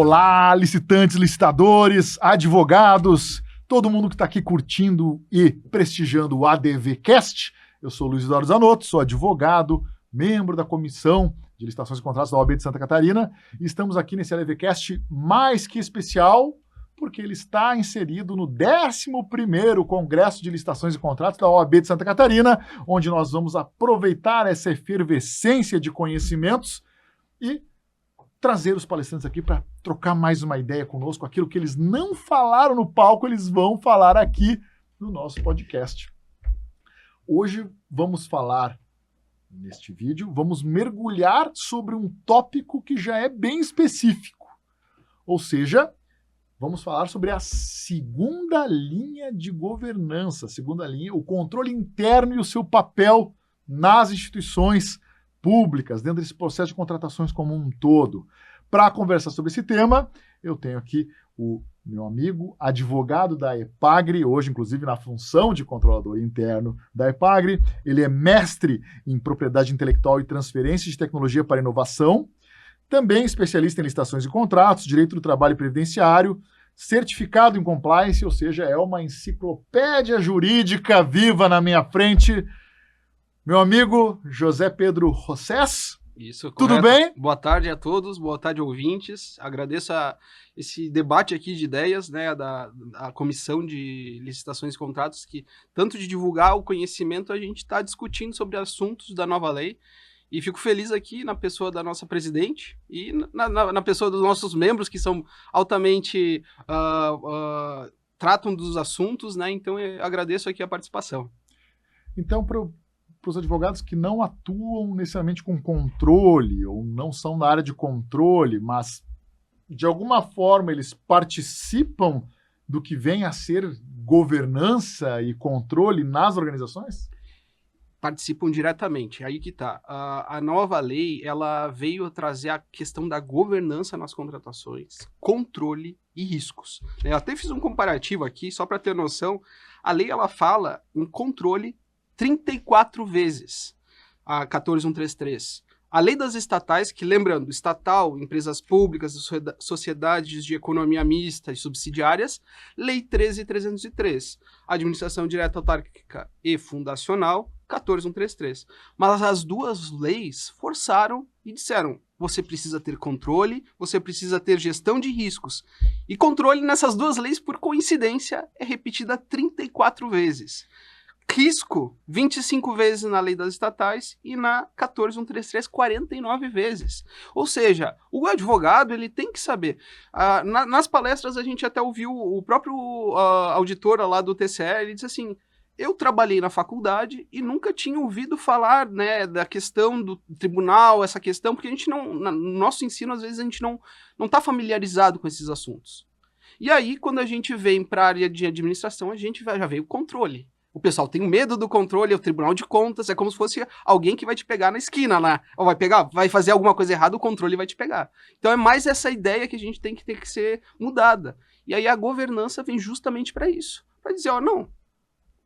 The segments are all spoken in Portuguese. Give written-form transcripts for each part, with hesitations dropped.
Olá, licitantes, licitadores, advogados, todo mundo que está aqui curtindo e prestigiando o ADVcast. Eu sou Luiz Eduardo Zanotto, sou advogado, membro da Comissão de Licitações e Contratos da OAB de Santa Catarina, e estamos aqui nesse ADVcast mais que especial, porque ele está inserido no 11º Congresso de Licitações e Contratos da OAB de Santa Catarina, onde nós vamos aproveitar essa efervescência de conhecimentos e trazer os palestrantes aqui para trocar mais uma ideia conosco. Aquilo que eles não falaram no palco, eles vão falar aqui no nosso podcast. Hoje vamos falar, neste vídeo, vamos mergulhar sobre um tópico que já é bem específico. Ou seja, vamos falar sobre a segunda linha de governança, segunda linha, o controle interno e o seu papel nas instituições públicas, dentro desse processo de contratações como um todo. Para conversar sobre esse tema, eu tenho aqui o meu amigo, advogado da EPAGRE, hoje inclusive na função de controlador interno da EPAGRE. Ele é mestre em propriedade intelectual e transferência de tecnologia para inovação, também especialista em licitações e contratos, direito do trabalho e previdenciário, certificado em compliance, ou seja, é uma enciclopédia jurídica viva na minha frente. Meu amigo José Pedro Rossés. Isso, tudo bem? Boa tarde a todos, boa tarde, ouvintes. Agradeço esse debate aqui de ideias, né, da Comissão de Licitações e Contratos, que tanto de divulgar o conhecimento, a gente está discutindo sobre assuntos da nova lei. E fico feliz aqui na pessoa da nossa presidente e na pessoa dos nossos membros, que são altamente tratam dos assuntos, né? Então eu agradeço aqui a participação. Então, para os advogados que não atuam necessariamente com controle, ou não são na área de controle, mas de alguma forma eles participam do que vem a ser governança e controle nas organizações? Participam diretamente, aí que tá. A nova lei, ela veio trazer a questão da governança nas contratações, controle e riscos. Eu até fiz um comparativo aqui, só para ter noção. A lei, ela fala em controle 34 vezes, a 14133. A lei das estatais, que lembrando, estatal, empresas públicas, sociedades de economia mista e subsidiárias, lei 13.303. Administração direta autárquica e fundacional, 14133. Mas as duas leis forçaram e disseram, você precisa ter controle, você precisa ter gestão de riscos. E controle nessas duas leis, por coincidência, é repetida 34 vezes. Risco, 25 vezes na lei das estatais e na 14133, 49 vezes. Ou seja, o advogado ele tem que saber. Nas palestras a gente até ouviu o próprio auditor lá do TCE, ele disse assim, eu trabalhei na faculdade e nunca tinha ouvido falar, né, da questão do tribunal, essa questão, porque a gente não, no nosso ensino às vezes a gente não está familiarizado com esses assuntos. E aí quando a gente vem para a área de administração, a gente já veio o controle. O pessoal tem medo do controle, é o Tribunal de Contas, é como se fosse alguém que vai te pegar na esquina lá. Ou vai fazer alguma coisa errada, o controle vai te pegar. Então é mais essa ideia que a gente tem que ter que ser mudada. E aí a governança vem justamente para isso. Para dizer, não, o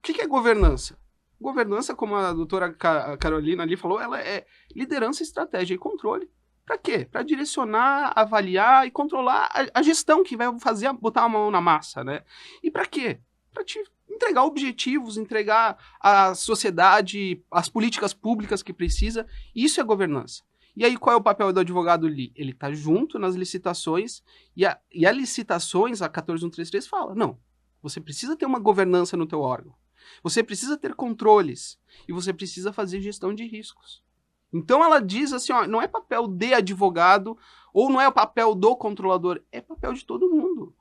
que é governança? Governança, como a doutora Carolina ali falou, ela é liderança, estratégia e controle. Para quê? Para direcionar, avaliar e controlar a gestão que vai fazer botar a mão na massa, né? E para quê? Para te entregar objetivos, entregar à sociedade as políticas públicas que precisa. Isso é governança. E aí qual é o papel do advogado ali? Ele está junto nas licitações e a licitações, a 14133 fala, não, você precisa ter uma governança no teu órgão. Você precisa ter controles e você precisa fazer gestão de riscos. Então ela diz assim, não é papel de advogado ou não é o papel do controlador, é papel de todo mundo.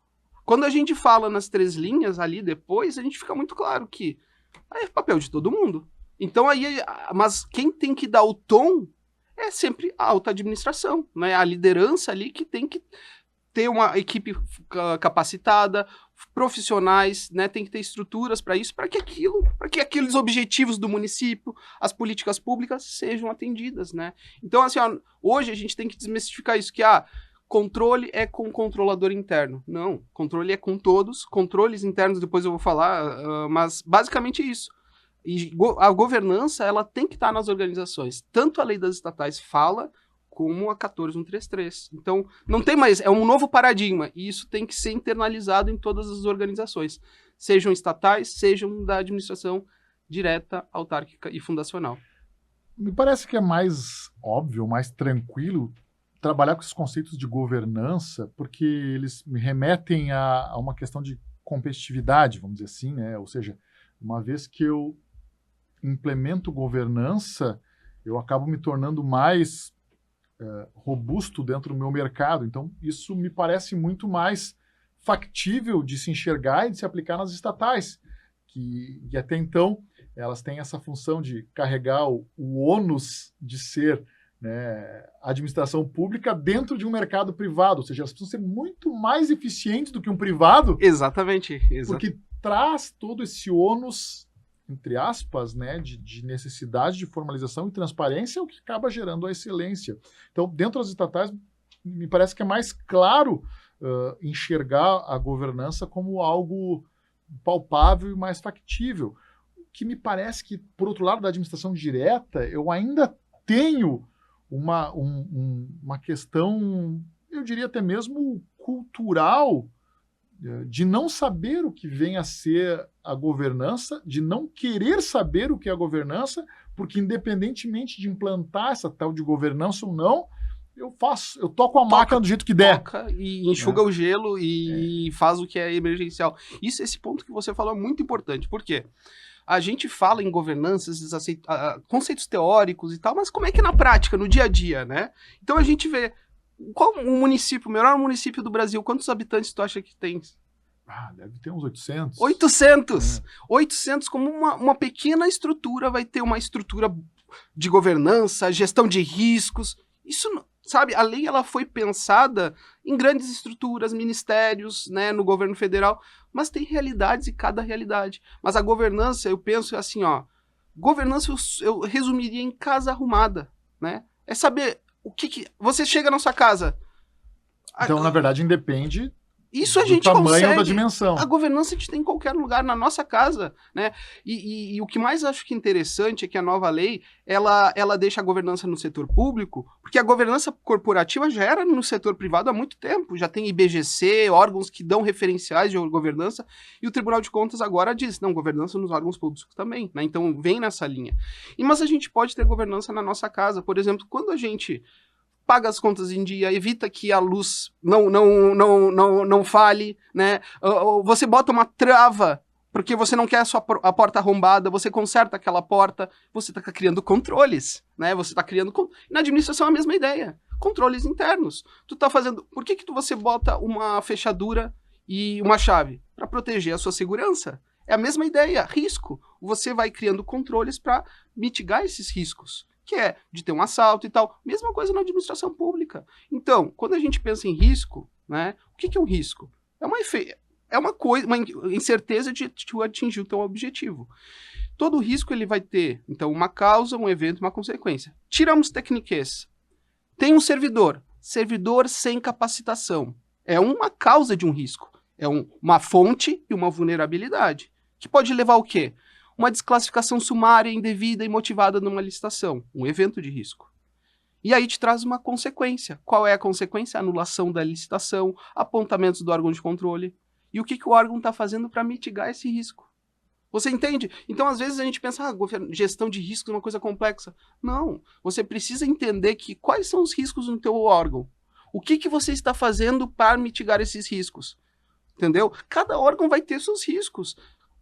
Quando a gente fala nas 3 linhas ali depois, a gente fica muito claro que é papel de todo mundo. Então mas quem tem que dar o tom é sempre a alta administração, né? A liderança ali que tem que ter uma equipe capacitada, profissionais, né? Tem que ter estruturas para isso, para que aqueles objetivos do município, as políticas públicas sejam atendidas, né? Então, assim, hoje a gente tem que desmistificar isso, que controle é com o controlador interno. Não, controle é com todos, controles internos depois eu vou falar, mas basicamente isso. E a governança, ela tem que estar nas organizações. Tanto a lei das estatais fala, como a 14133. Então, não tem mais, é um novo paradigma, e isso tem que ser internalizado em todas as organizações, sejam estatais, sejam da administração direta, autárquica e fundacional. Me parece que é mais óbvio, mais tranquilo trabalhar com esses conceitos de governança, porque eles me remetem a uma questão de competitividade, vamos dizer assim, né? Ou seja, uma vez que eu implemento governança, eu acabo me tornando mais robusto dentro do meu mercado. Então, isso me parece muito mais factível de se enxergar e de se aplicar nas estatais, que até então elas têm essa função de carregar o ônus de ser, né, administração pública dentro de um mercado privado, ou seja, elas precisam ser muito mais eficientes do que um privado. Exatamente. Porque traz todo esse ônus, entre aspas, né, de necessidade de formalização e transparência, o que acaba gerando a excelência. Então, dentro das estatais, me parece que é mais claro enxergar a governança como algo palpável e mais factível. O que me parece que, por outro lado, da administração direta, eu ainda tenho uma questão, eu diria até mesmo cultural, de não saber o que vem a ser a governança, de não querer saber o que é a governança, porque independentemente de implantar essa tal de governança ou não, eu toco a máquina do jeito que der. Toca e enxuga o gelo e faz o que é emergencial. Esse ponto que você falou é muito importante. Por quê? A gente fala em governanças, conceitos teóricos e tal, mas como é que é na prática, no dia a dia, né? Então a gente vê qual o município, o menor município do Brasil, quantos habitantes tu acha que tem? Deve ter uns 800. 800! 800, como uma pequena estrutura, vai ter uma estrutura de governança, gestão de riscos. Isso, sabe, a lei ela foi pensada em grandes estruturas, ministérios, né, no governo federal, mas tem realidades e cada realidade. Mas a governança, eu penso assim, ó, governança eu resumiria em casa arrumada, né? É saber o que você chega na sua casa. Então, na verdade, independe isso a gente do tamanho consegue. da dimensão. A governança a gente tem em qualquer lugar, na nossa casa, né? E o que mais acho que interessante é que a nova lei, ela deixa a governança no setor público, porque a governança corporativa já era no setor privado há muito tempo, já tem IBGC, órgãos que dão referenciais de governança, e o Tribunal de Contas agora diz, não, governança nos órgãos públicos também, né? Então vem nessa linha. Mas a gente pode ter governança na nossa casa, por exemplo, quando a gente paga as contas em dia, evita que a luz não falhe, né? Você bota uma trava porque você não quer a porta arrombada, você conserta aquela porta, você está criando controles, né? Você está criando... Na administração é a mesma ideia. Controles internos. Tu tá fazendo... Por que você bota uma fechadura e uma chave? Para proteger a sua segurança. É a mesma ideia. Risco. Você vai criando controles para mitigar esses riscos, que é de ter um assalto e tal. Mesma coisa na administração pública. Então, quando a gente pensa em risco, né, o que é um risco? É uma coisa, uma incerteza de tu atingir o teu objetivo. Todo risco ele vai ter, então, uma causa, um evento, uma consequência. Tiramos técnicas. Tem um servidor sem capacitação. É uma causa de um risco. É uma fonte e uma vulnerabilidade. Que pode levar ao quê? Uma desclassificação sumária, indevida e motivada numa licitação, um evento de risco. E aí te traz uma consequência. Qual é a consequência? Anulação da licitação, apontamentos do órgão de controle. E o que o órgão está fazendo para mitigar esse risco? Você entende? Então, às vezes a gente pensa, gestão de riscos é uma coisa complexa. Não, você precisa entender quais são os riscos no teu órgão. O que você está fazendo para mitigar esses riscos? Entendeu? Cada órgão vai ter seus riscos.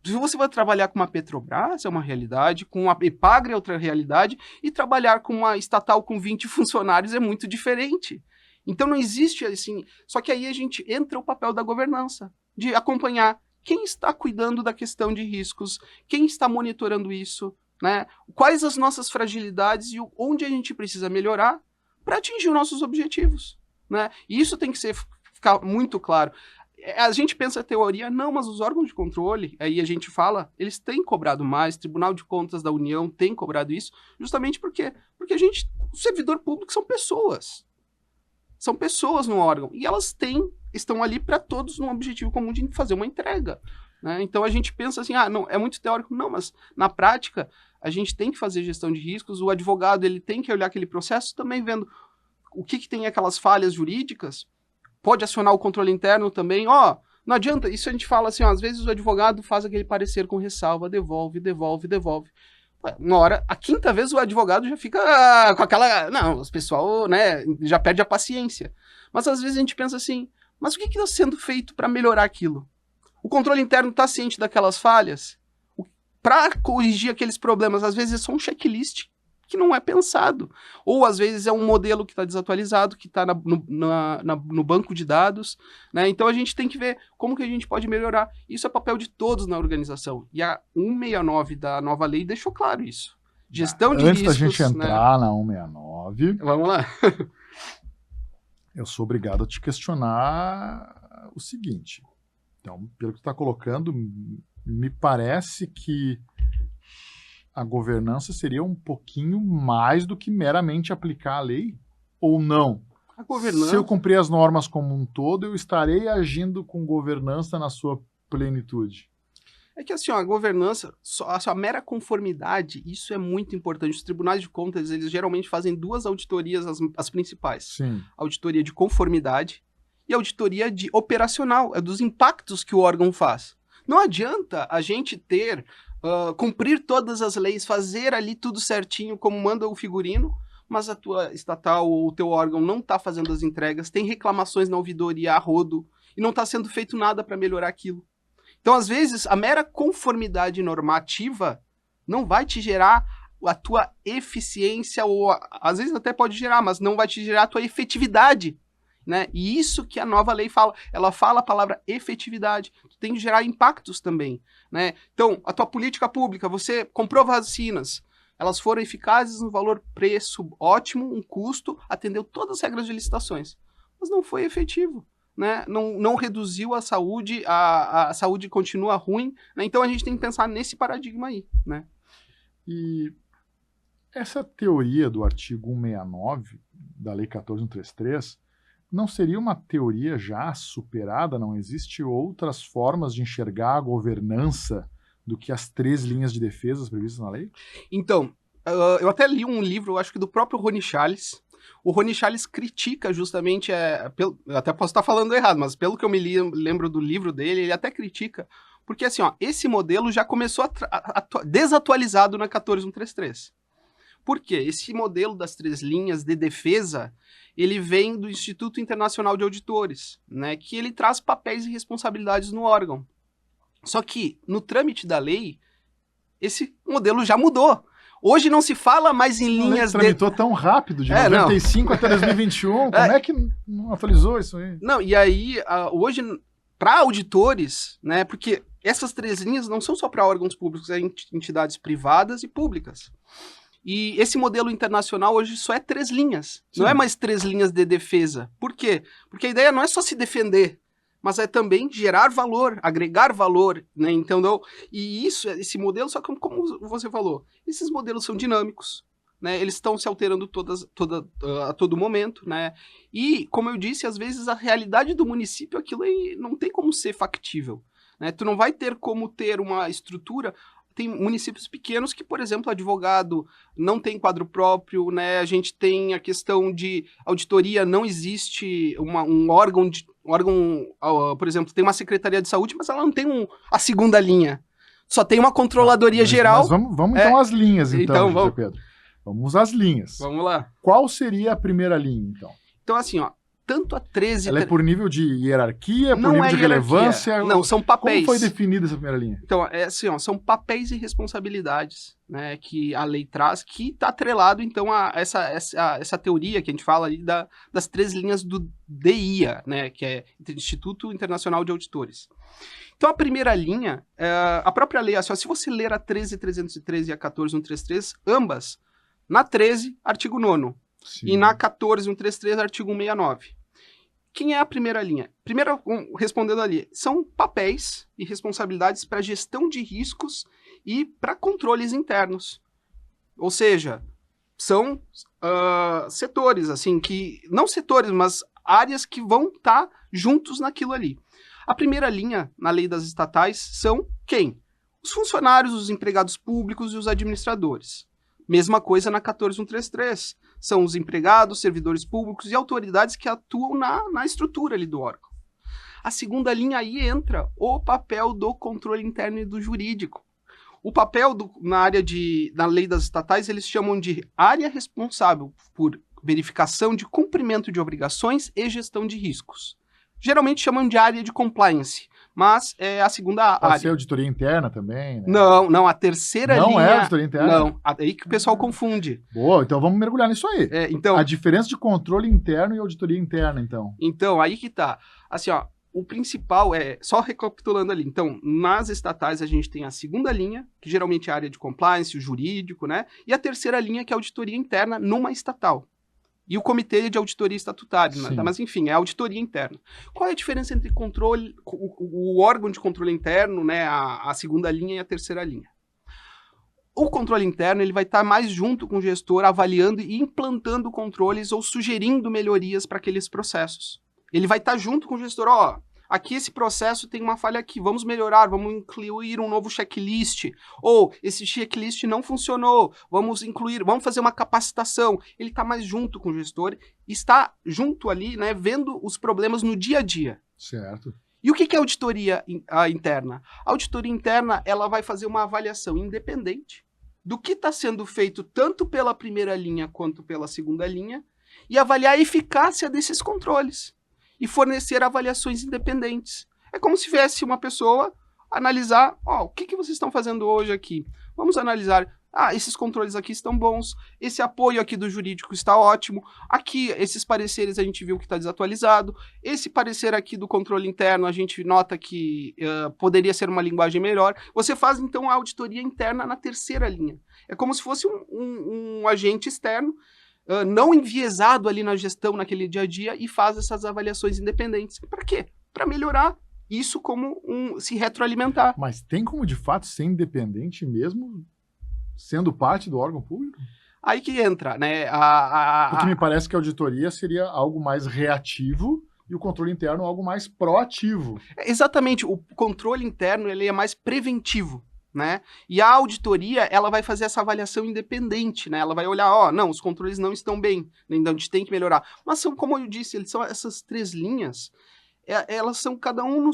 Se você vai trabalhar com uma Petrobras, é uma realidade, com uma Epagre é outra realidade, e trabalhar com uma estatal com 20 funcionários é muito diferente. Então não existe assim... Só que aí a gente entra o papel da governança, de acompanhar quem está cuidando da questão de riscos, quem está monitorando isso, né? Quais as nossas fragilidades e onde a gente precisa melhorar para atingir os nossos objetivos, né? E isso tem que ficar muito claro. A gente pensa a teoria, não, mas os órgãos de controle, aí a gente fala, eles têm cobrado mais, Tribunal de Contas da União tem cobrado isso, justamente porque o servidor público são pessoas. São pessoas no órgão, e elas estão ali para todos num objetivo comum de fazer uma entrega, né? Então a gente pensa assim, não, é muito teórico, não, mas na prática a gente tem que fazer gestão de riscos, o advogado ele tem que olhar aquele processo também vendo o que tem aquelas falhas jurídicas, pode acionar o controle interno também. Não adianta, isso a gente fala assim, às vezes o advogado faz aquele parecer com ressalva, devolve. Uma hora, a quinta vez o advogado já fica com aquela... Não, os pessoal, né, já perde a paciência. Mas às vezes a gente pensa assim, mas o que está sendo feito para melhorar aquilo? O controle interno está ciente daquelas falhas? Para corrigir aqueles problemas, às vezes é só um checklist que não é pensado. Ou às vezes é um modelo que está desatualizado, que está no banco de dados, né? Então a gente tem que ver como que a gente pode melhorar. Isso é papel de todos na organização. E a 169 da nova lei deixou claro isso. Gestão de riscos... Antes da gente entrar na 169... Vamos lá. Eu sou obrigado a te questionar o seguinte. Então, pelo que tu está colocando, me parece que a governança seria um pouquinho mais do que meramente aplicar a lei, ou não? A governança... Se eu cumprir as normas como um todo, eu estarei agindo com governança na sua plenitude. É que assim, a governança, a mera conformidade, isso é muito importante. Os tribunais de contas, eles geralmente fazem 2 auditorias, as principais. Sim. Auditoria de conformidade e auditoria de operacional, é dos impactos que o órgão faz. Não adianta a gente ter... cumprir todas as leis, fazer ali tudo certinho como manda o figurino, mas a tua estatal ou o teu órgão não está fazendo as entregas, tem reclamações na ouvidoria a rodo e não está sendo feito nada para melhorar aquilo. Então, às vezes, a mera conformidade normativa não vai te gerar a tua eficiência, ou às vezes até pode gerar, mas não vai te gerar a tua efetividade, né? E isso que a nova lei fala, ela fala a palavra efetividade, tu tem que gerar impactos também, né? Então, a tua política pública, você comprou vacinas, elas foram eficazes no valor preço ótimo, um custo, atendeu todas as regras de licitações, mas não foi efetivo, né? Não reduziu a saúde, a saúde continua ruim, né? Então a gente tem que pensar nesse paradigma aí, né? E essa teoria do artigo 169 da Lei 14.133 não seria uma teoria já superada? Não existe outras formas de enxergar a governança do que as 3 linhas de defesa previstas na lei? Então, eu até li um livro, acho que do próprio Rony Charles. O Rony Charles critica justamente, eu até posso estar falando errado, mas pelo que eu me lembro do livro dele, ele até critica, porque assim, esse modelo já começou desatualizado na 14.133. Por quê? Esse modelo das 3 linhas de defesa, ele vem do Instituto Internacional de Auditores, né, que ele traz papéis e responsabilidades no órgão. Só que, no trâmite da lei, esse modelo já mudou. Hoje não se fala mais em linhas... Tramitou tão rápido, de 95 até 2021, como é que não atualizou isso aí? Não, e aí, hoje, para auditores, né, porque essas 3 linhas não são só para órgãos públicos, é entidades privadas e públicas. E esse modelo internacional hoje só é 3 linhas, Sim. Não é mais 3 linhas de defesa. Por quê? Porque a ideia não é só se defender, mas é também gerar valor, agregar valor, né, entendeu? E esse modelo, só que como você falou, esses modelos são dinâmicos, né, eles estão se alterando a todo momento, né, e, como eu disse, às vezes a realidade do município, aquilo aí não tem como ser factível, né, tu não vai ter como ter uma estrutura. Tem municípios pequenos que, por exemplo, o advogado não tem quadro próprio, né? A gente tem a questão de auditoria, não existe um órgão, por exemplo, tem uma Secretaria de Saúde, mas ela não tem a segunda linha. Só tem uma controladoria geral. Mas vamos então às linhas, então vamos. Pedro. Vamos às linhas. Vamos lá. Qual seria a primeira linha, então? Então, assim, ó, tanto a 13... Ela é por nível de hierarquia, por nível de relevância? Não, são papéis. Como foi definida essa primeira linha? Então, assim, ó, são papéis e responsabilidades, né, que a lei traz, que está atrelado, então, a essa teoria que a gente fala ali das 3 linhas do DIA, né, que é Instituto Internacional de Auditores. Então, a primeira linha, a própria lei, assim, ó, se você ler a 13.313 e a 14.133, ambas, na 13, artigo 9º, e na 14.133, artigo 169. Quem é a primeira linha? Primeiro, respondendo ali, são papéis e responsabilidades para gestão de riscos e para controles internos. Ou seja, são setores, assim, que não setores, mas áreas que vão estar juntos naquilo ali. A primeira linha na lei das estatais são quem? Os funcionários, os empregados públicos e os administradores. Mesma coisa na 14133. São os empregados, servidores públicos e autoridades que atuam na estrutura ali do órgão. A segunda linha aí entra o papel do controle interno e do jurídico. O papel na lei das estatais, eles chamam de área responsável por verificação de cumprimento de obrigações e gestão de riscos. Geralmente chamam de área de compliance, mas é a segunda área. Pode ser auditoria interna também, né? Não, a terceira linha... Não é auditoria interna? Não, aí que o pessoal confunde. Boa, então vamos mergulhar nisso aí. Então, a diferença de controle interno e auditoria interna, então. Então, aí que tá. Assim, ó, o principal só recapitulando ali. Então, nas estatais a gente tem a segunda linha, que geralmente é a área de compliance, o jurídico, né? E a terceira linha, que é a auditoria interna numa estatal. E o comitê de auditoria estatutário, né? Mas enfim, é a auditoria interna. Qual é a diferença entre controle, o órgão de controle interno, né? A segunda linha e a terceira linha? O controle interno ele vai estar mais junto com o gestor, avaliando e implantando controles ou sugerindo melhorias para aqueles processos. Ele vai estar junto com o gestor, aqui esse processo tem uma falha aqui, vamos melhorar, vamos incluir um novo checklist, ou esse checklist não funcionou, vamos fazer uma capacitação. Ele está mais junto com o gestor, está junto ali, né, vendo os problemas no dia a dia. Certo. E o que é a auditoria interna? A auditoria interna, ela vai fazer uma avaliação independente do que está sendo feito tanto pela primeira linha quanto pela segunda linha e avaliar a eficácia desses controles e fornecer avaliações independentes. É como se viesse uma pessoa analisar, o que vocês estão fazendo hoje aqui? Vamos analisar, esses controles aqui estão bons, esse apoio aqui do jurídico está ótimo, aqui esses pareceres a gente viu que está desatualizado, esse parecer aqui do controle interno a gente nota que poderia ser uma linguagem melhor. Você faz então a auditoria interna na terceira linha. É como se fosse um agente externo, não enviesado ali na gestão, naquele dia a dia, e faz essas avaliações independentes. Para quê? Para melhorar isso como se retroalimentar. Mas tem como, de fato, ser independente mesmo sendo parte do órgão público? Aí que entra, né? Porque me parece que a auditoria seria algo mais reativo e o controle interno algo mais proativo. Exatamente. O controle interno ele é mais preventivo. Né? E a auditoria, ela vai fazer essa avaliação independente, né? Ela vai olhar, não, os controles não estão bem, então a gente tem que melhorar. Mas são, como eu disse, eles são essas três linhas, elas são cada um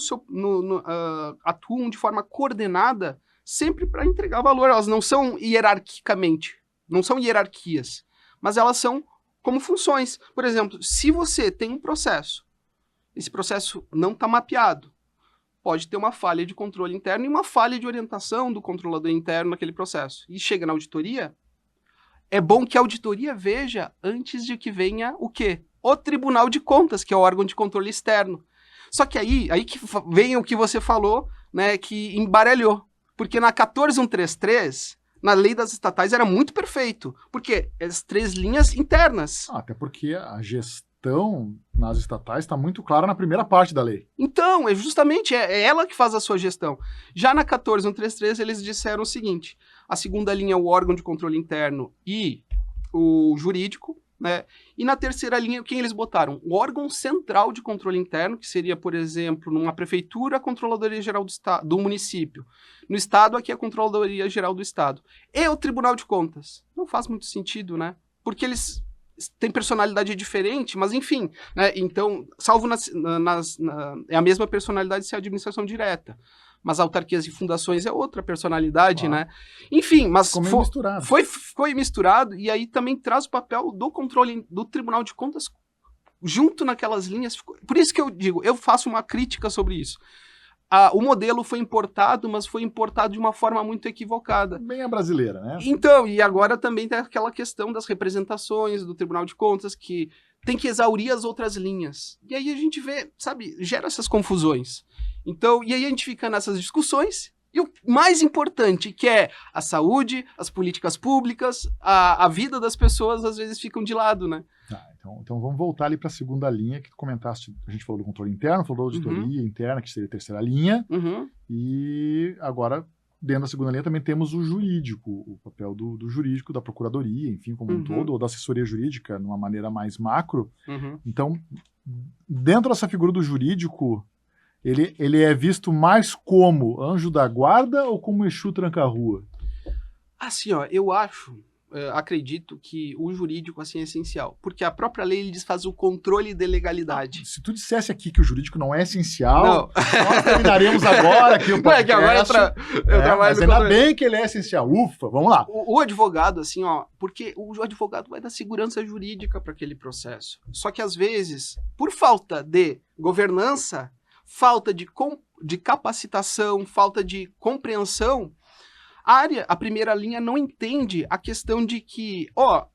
atuam de forma coordenada, sempre para entregar valor. Elas não são hierarquicamente, não são hierarquias, mas elas são como funções. Por exemplo, se você tem um processo, esse processo não está mapeado, pode ter uma falha de controle interno e uma falha de orientação do controlador interno naquele processo. E chega na auditoria, é bom que a auditoria veja antes de que venha o quê? O Tribunal de Contas, que é o órgão de controle externo. Só que aí que vem o que você falou, né, que embaralhou. Porque na 14133, na lei das estatais, era muito perfeito. Porque as três linhas internas. Até porque a gestão nas estatais está muito clara na primeira parte da lei. Então, justamente ela que faz a sua gestão. Já na 14133, eles disseram o seguinte, a segunda linha é o órgão de controle interno e o jurídico, né? E na terceira linha, quem eles botaram? O órgão central de controle interno, que seria, por exemplo, numa prefeitura, a Controladoria Geral do município. No estado, aqui a Controladoria Geral do Estado. E o Tribunal de Contas. Não faz muito sentido, né? Porque eles tem personalidade diferente, mas enfim, né? Então, salvo é a mesma personalidade se é a administração direta, mas autarquias e fundações é outra personalidade, né? Enfim, mas foi misturado e aí também traz o papel do controle do Tribunal de Contas junto naquelas linhas. Por isso que eu digo, eu faço uma crítica sobre isso. O modelo foi importado, mas foi importado de uma forma muito equivocada. Bem a brasileira, né? Então, e agora também tem aquela questão das representações do Tribunal de Contas, que tem que exaurir as outras linhas. E aí a gente vê, sabe, gera essas confusões. Então, e aí a gente fica nessas discussões, e o mais importante, que é a saúde, as políticas públicas, a vida das pessoas, às vezes ficam de lado, né? Então vamos voltar ali para a segunda linha que tu comentaste. A gente falou do controle interno, falou da auditoria interna, que seria a terceira linha. E agora, dentro da segunda linha, também temos o jurídico, o papel do jurídico, da procuradoria, enfim, como um todo, ou da assessoria jurídica, de uma maneira mais macro. Então, dentro dessa figura do jurídico, ele é visto mais como anjo da guarda ou como Exu tranca-rua? Assim, ó, eu acho acredito que o jurídico assim é essencial, porque a própria lei ele faz o controle de legalidade. Se tu dissesse aqui que o jurídico não é essencial, Não. nós terminaríamos agora aqui o Não, é que agora eu trabalho mas no ainda controle. bem que ele é essencial. Ufa, vamos lá. O advogado, assim, ó, porque o advogado vai dar segurança jurídica para aquele processo. Só que, às vezes, por falta de governança, falta de capacitação, falta de compreensão, a primeira linha não entende a questão de que,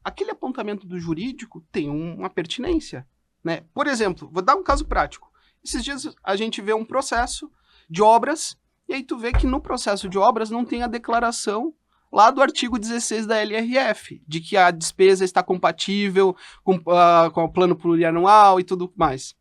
aquele apontamento do jurídico tem uma pertinência, né? Por exemplo, vou dar um caso prático. Esses dias a gente vê um processo de obras, e aí tu vê que no processo de obras não tem a declaração lá do artigo 16 da LRF, de que a despesa está compatível com o plano plurianual e tudo mais.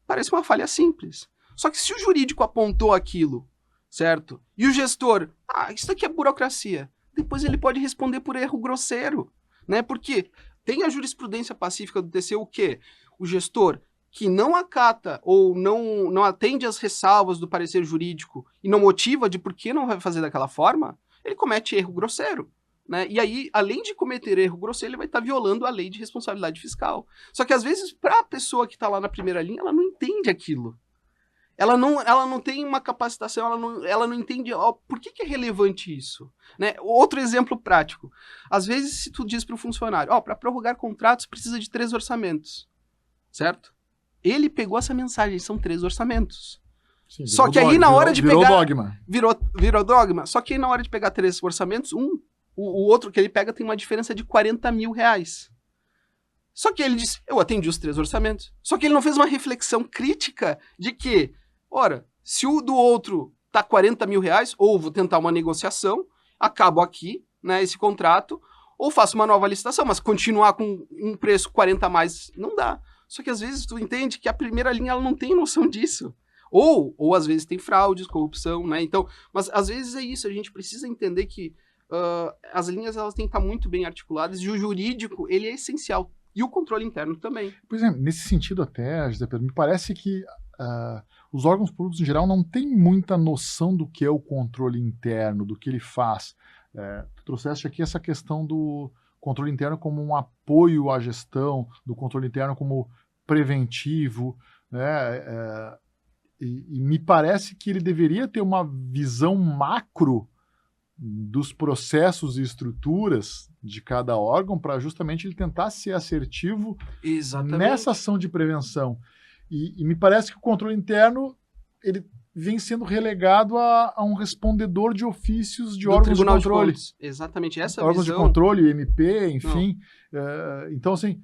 Parece uma falha simples. Só que se o jurídico apontou aquilo, certo? E o gestor, isso aqui é burocracia. Depois ele pode responder por erro grosseiro, né? Porque tem a jurisprudência pacífica do TCU o quê? O gestor que não acata ou não atende às ressalvas do parecer jurídico e não motiva de por que não vai fazer daquela forma, ele comete erro grosseiro, né? E aí, além de cometer erro grosseiro, ele vai estar violando a lei de responsabilidade fiscal. Só que às vezes, para a pessoa que está lá na primeira linha, ela não entende aquilo. Ela não tem uma capacitação, ela não entende por que é relevante isso, né? Outro exemplo prático. Às vezes, se tu diz para o funcionário, para prorrogar contratos precisa de 3 orçamentos, certo? Ele pegou essa mensagem, são 3 orçamentos. Sim, só que aí na hora de virou pegar... dogma. Virou dogma. Só que aí na hora de pegar 3 orçamentos, o outro que ele pega tem uma diferença de 40 mil reais. Só que ele disse, eu atendi os 3 orçamentos. Só que ele não fez uma reflexão crítica de que, se o do outro tá 40 mil reais, ou vou tentar uma negociação, acabo aqui, né, esse contrato, ou faço uma nova licitação, mas continuar com um preço 40 a mais, não dá. Só que às vezes tu entende que a primeira linha ela não tem noção disso. Ou às vezes tem fraudes, corrupção, né? Então, mas às vezes é isso, a gente precisa entender que as linhas elas têm que estar muito bem articuladas e o jurídico, ele é essencial. E o controle interno também. Por exemplo, nesse sentido até, José Pedro, me parece que os órgãos públicos em geral não têm muita noção do que é o controle interno, do que ele faz. Tu trouxeste aqui essa questão do controle interno como um apoio à gestão, do controle interno como preventivo, né? E me parece que ele deveria ter uma visão macro dos processos e estruturas de cada órgão para justamente ele tentar ser assertivo nessa ação de prevenção. E me parece que o controle interno ele vem sendo relegado a um respondedor de ofícios de órgãos de controle. Exatamente, essa órgãos visão... de controle, MP, enfim. Então, assim,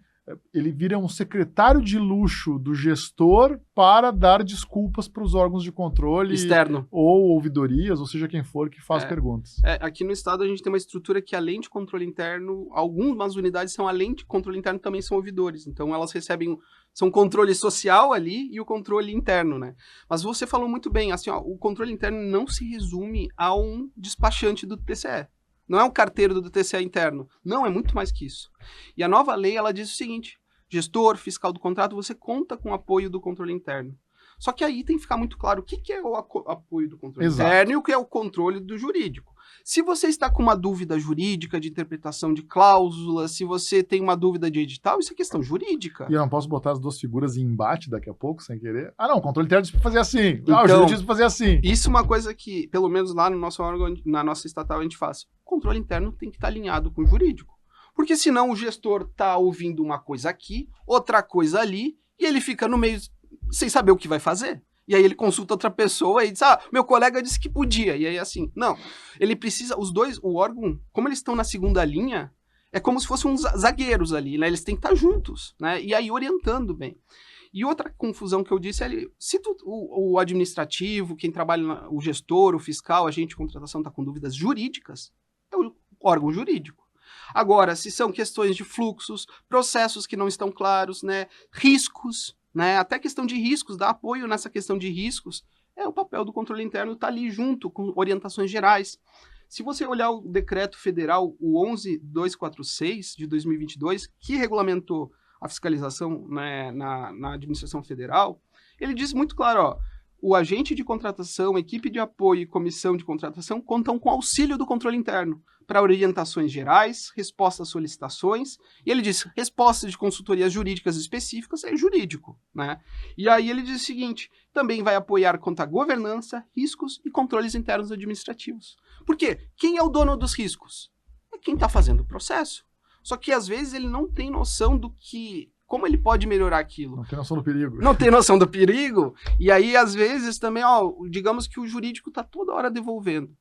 ele vira um secretário de luxo do gestor para dar desculpas para os órgãos de controle externo ou ouvidorias, ou seja quem for que faz perguntas. Aqui no estado a gente tem uma estrutura que além de controle interno, algumas unidades são além de controle interno também são ouvidores, então elas recebem, são controle social ali e o controle interno, né? Mas você falou muito bem, assim, o controle interno não se resume a um despachante do TCE. Não é um carteiro do TCE interno. Não, é muito mais que isso. E a nova lei, ela diz o seguinte, gestor, fiscal do contrato, você conta com o apoio do controle interno. Só que aí tem que ficar muito claro o que é o apoio do controle interno e o que é o controle do jurídico. Se você está com uma dúvida jurídica de interpretação de cláusulas, se você tem uma dúvida de edital, isso é questão jurídica. E eu não posso botar as duas figuras em embate daqui a pouco, sem querer? Não, o controle interno diz para fazer assim. Então, o jurídico diz para fazer assim. Isso é uma coisa que, pelo menos lá no nosso órgão, na nossa estatal, a gente faz. O controle interno tem que estar alinhado com o jurídico. Porque senão o gestor está ouvindo uma coisa aqui, outra coisa ali, e ele fica no meio sem saber o que vai fazer. E aí ele consulta outra pessoa e diz, meu colega disse que podia. E aí assim, não. Ele precisa, os dois, o órgão, como eles estão na segunda linha, é como se fossem uns zagueiros ali, né? Eles têm que estar juntos, né? E aí orientando bem. E outra confusão que eu disse é, se o administrativo, quem trabalha, o gestor, o fiscal, agente de contratação está com dúvidas jurídicas, é o órgão jurídico. Agora, se são questões de fluxos, processos que não estão claros, né? Riscos, né? Até questão de riscos, dar apoio nessa questão de riscos, o papel do controle interno está ali junto com orientações gerais. Se você olhar o decreto federal, o 11.246 de 2022, que regulamentou a fiscalização, né, na administração federal, ele diz muito claro, o agente de contratação, equipe de apoio e comissão de contratação contam com auxílio do controle interno para orientações gerais, respostas às solicitações, e ele diz, respostas de consultorias jurídicas específicas é jurídico, né? E aí ele diz o seguinte, também vai apoiar quanto à governança, riscos e controles internos administrativos. Por quê? Quem é o dono dos riscos? É quem está fazendo o processo. Só que às vezes ele não tem noção do que... Como ele pode melhorar aquilo? Não tem noção do perigo. Não tem noção do perigo. E aí, às vezes, também, digamos que o jurídico está toda hora devolvendo.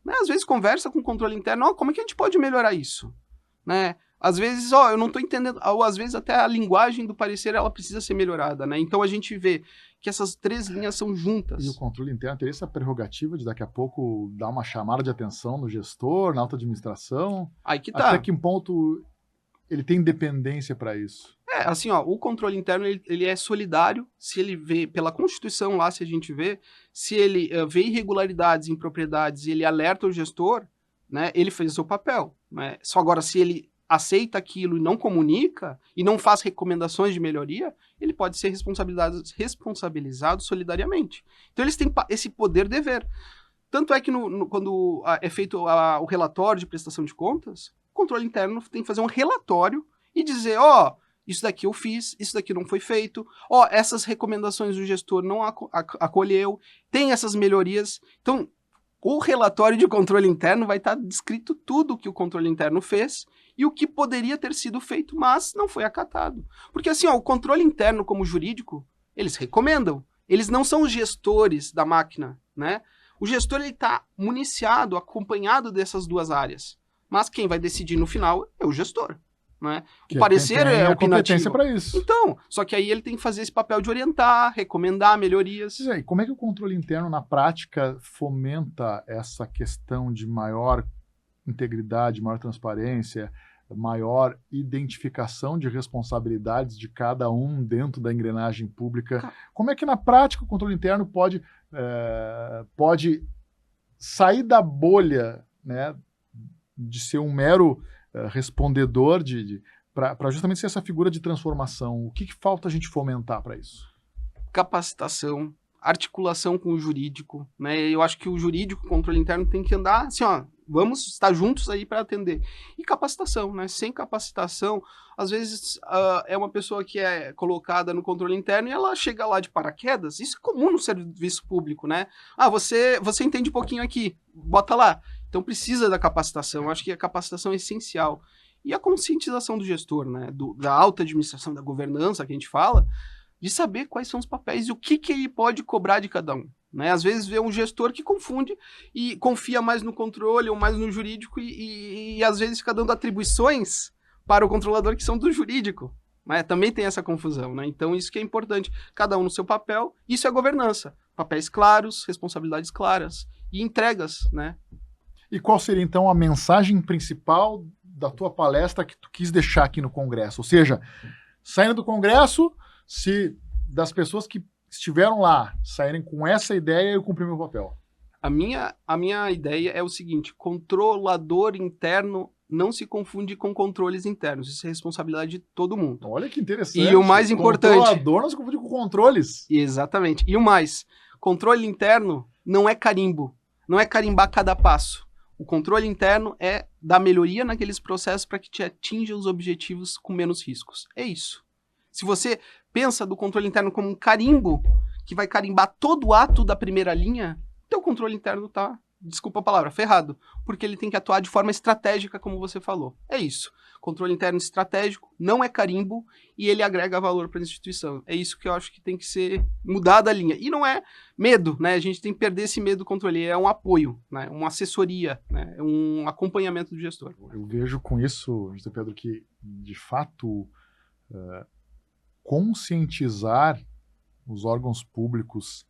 Né? Às vezes conversa com o controle interno, como é que a gente pode melhorar isso? Né? Às vezes, eu não estou entendendo, ou às vezes até a linguagem do parecer, ela precisa ser melhorada. Né? Então a gente vê que essas 3 linhas são juntas. E o controle interno teria essa prerrogativa de daqui a pouco dar uma chamada de atenção no gestor, na alta administração? Aí que tá. Até que ponto ele tem independência para isso? Assim, o controle interno, ele é solidário, se ele vê, pela Constituição lá, se a gente vê, se ele vê irregularidades, impropriedades e ele alerta o gestor, né, ele fez o seu papel. Né? Só agora, se ele aceita aquilo e não comunica, e não faz recomendações de melhoria, ele pode ser responsabilizado solidariamente. Então, eles têm esse poder-dever. Tanto é que quando é feito o relatório de prestação de contas, o controle interno tem que fazer um relatório e dizer, isso daqui eu fiz, isso daqui não foi feito, essas recomendações o gestor não acolheu, tem essas melhorias. Então, o relatório de controle interno vai estar descrito tudo o que o controle interno fez e o que poderia ter sido feito, mas não foi acatado. Porque assim, o controle interno como jurídico, eles recomendam, eles não são os gestores da máquina, né? O gestor está municiado, acompanhado dessas 2 áreas. Mas quem vai decidir no final é o gestor. Né? O parecer é a competência para isso. Então, só que aí ele tem que fazer esse papel de orientar, recomendar melhorias. E aí, como é que o controle interno, na prática, fomenta essa questão de maior integridade, maior transparência, maior identificação de responsabilidades de cada um dentro da engrenagem pública? Como é que, na prática, o controle interno pode sair da bolha, né, de ser um mero respondedor para justamente ser essa figura de transformação? O que falta a gente fomentar para isso? Capacitação, articulação com o jurídico, né? Eu acho que o jurídico, o controle interno tem que andar assim, vamos estar juntos aí para atender. E capacitação, né? Sem capacitação, às vezes é uma pessoa que é colocada no controle interno e ela chega lá de paraquedas. Isso é comum no serviço público, né? Você entende um pouquinho aqui, bota lá. Então precisa da capacitação, eu acho que a capacitação é essencial. E a conscientização do gestor, né, da alta administração, da governança que a gente fala, de saber quais são os papéis e o que ele pode cobrar de cada um. Né? Às vezes vê um gestor que confunde e confia mais no controle ou mais no jurídico e às vezes fica dando atribuições para o controlador que são do jurídico. Né? Também tem essa confusão. Né? Então isso que é importante, cada um no seu papel, isso é governança. Papéis claros, responsabilidades claras e entregas, né? E qual seria, então, a mensagem principal da tua palestra que tu quis deixar aqui no Congresso? Ou seja, saindo do Congresso, se das pessoas que estiveram lá saírem com essa ideia, eu cumpri meu papel. A minha ideia é o seguinte, controlador interno não se confunde com controles internos. Isso é responsabilidade de todo mundo. Olha que interessante. E o mais importante... Controlador não se confunde com controles. Exatamente. E o mais, controle interno não é carimbo. Não é carimbar cada passo. O controle interno é dar melhoria naqueles processos para que te atinja os objetivos com menos riscos. É isso. Se você pensa do controle interno como um carimbo, que vai carimbar todo o ato da primeira linha, teu controle interno está, desculpa a palavra, ferrado. Porque ele tem que atuar de forma estratégica, como você falou. É isso. Controle interno estratégico não é carimbo e ele agrega valor para a instituição. É isso que eu acho que tem que ser mudada a linha. E não é medo, né? A gente tem que perder esse medo do controle. É um apoio, né? Uma assessoria, né? É um acompanhamento do gestor. Eu vejo com isso, José Pedro, que de fato conscientizar os órgãos públicos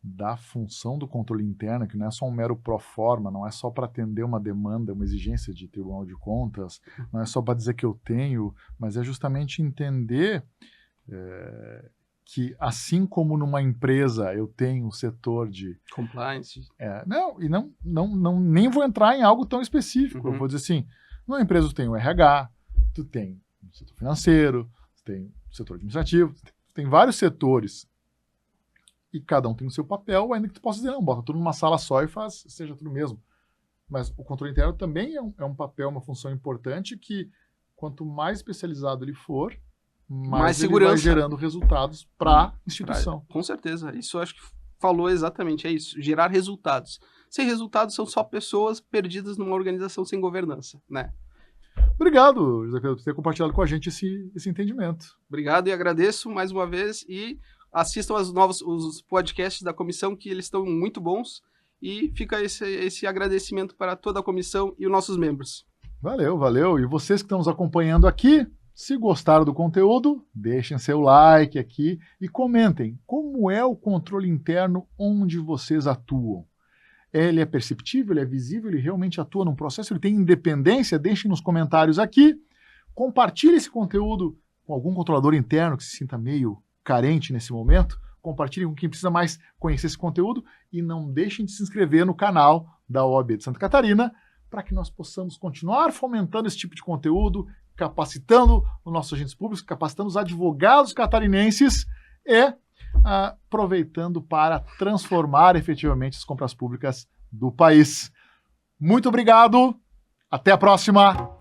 da função do controle interno, que não é só um mero pro forma, não é só para atender uma demanda, uma exigência de Tribunal de Contas, não é só para dizer que eu tenho, mas é justamente entender que assim como numa empresa eu tenho o setor de... Compliance. Nem vou entrar em algo tão específico. Uhum. Eu vou dizer assim, numa empresa tu tem o RH, tu tem o setor financeiro, tu tem o setor administrativo, tu tem vários setores. e cada um tem o seu papel, ainda que tu possa dizer, não, bota tudo numa sala só e seja tudo mesmo. Mas o controle interno também é um papel, uma função importante que, quanto mais especializado ele for, mais ele vai gerando resultados para a instituição. Com certeza. Isso eu acho que falou exatamente, é isso. Gerar resultados. Sem resultados são só pessoas perdidas numa organização sem governança, né? Obrigado, José Pedro, por ter compartilhado com a gente esse entendimento. Obrigado e agradeço mais uma vez e assistam os podcasts da comissão, que eles estão muito bons, e fica esse agradecimento para toda a comissão e os nossos membros. Valeu. E vocês que estão nos acompanhando aqui, se gostaram do conteúdo, deixem seu like aqui e comentem como é o controle interno onde vocês atuam. Ele é perceptível, ele é visível, ele realmente atua num processo, ele tem independência? Deixem nos comentários aqui. Compartilhe esse conteúdo com algum controlador interno que se sinta meio carente nesse momento. Compartilhe com quem precisa mais conhecer esse conteúdo e não deixem de se inscrever no canal da OAB de Santa Catarina para que nós possamos continuar fomentando esse tipo de conteúdo, capacitando os nossos agentes públicos, capacitando os advogados catarinenses e aproveitando para transformar efetivamente as compras públicas do país. Muito obrigado, até a próxima!